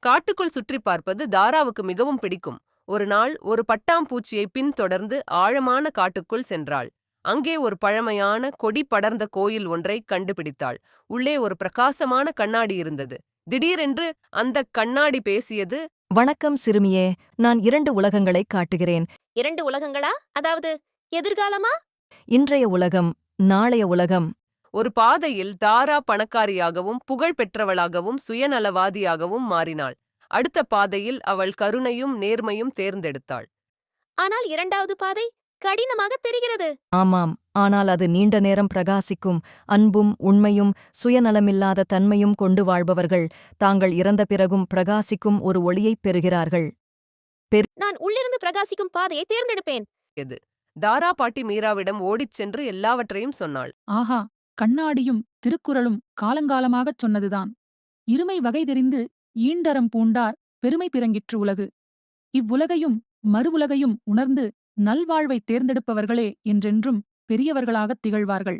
காட்டுக்குள் சுற்றிப் பார்ப்பது தாராவுக்கு மிகவும் பிடிக்கும். ஒரு நாள் ஒரு பட்டாம்பூச்சியை பின்தொடர்ந்து ஆழமான காட்டுக்குள் சென்றாள். அங்கே ஒரு பழமையான கொடி படர்ந்த கோயில் ஒன்றை கண்டுபிடித்தாள். உள்ளே ஒரு பிரகாசமான கண்ணாடி இருந்தது. திடீரென்று அந்தக் கண்ணாடி பேசியது. வணக்கம் சிறுமியே, நான் 2 உலகங்களைக் காட்டுகிறேன். 2 உலகங்களா? அதாவது எதிர்காலமா? இன்றைய உலகம், நாளைய உலகம். ஒரு பாதையில் தாரா பணக்காரியாகவும் புகழ் பெற்றவளாகவும் சுயநலவாதியாகவும் மாறினாள். அடுத்த பாதையில் அவள் கருணையும் நேர்மையும் தேர்ந்தெடுத்தாள். ஆனால் 2வது பாதை கடினமாக தெரிகிறது. ஆமாம், ஆனால் அது நீண்ட நேரம் பிரகாசிக்கும். அன்பும் உண்மையும் சுயநலமில்லாத தன்மையும் கொண்டு வாழ்பவர்கள் தாங்கள் இறந்த பிறகும் பிரகாசிக்கும் ஒரு ஒளியைப் பெறுகிறார்கள். நான் உள்ளிருந்து பிரகாசிக்கும் பாதையை தேர்ந்தெடுப்பேன். தாரா பாட்டி மீராவிடம் ஓடிச் சென்று எல்லாவற்றையும் சொன்னாள். ஆஹா, கண்ணாடியும் திருக்குறளும் காலங்காலமாகச் சொன்னதுதான். இருமை வகை தெரிந்து ஈண்டறம் பூண்டார் பெருமை பிறங்கிற்று உலகு. இவ்வுலகையும் மறுவுலகையும் உணர்ந்து நல்வாழ்வைத் தேர்ந்தெடுப்பவர்களே என்றென்றும் பெரியவர்களாகத் திகழ்வார்கள்.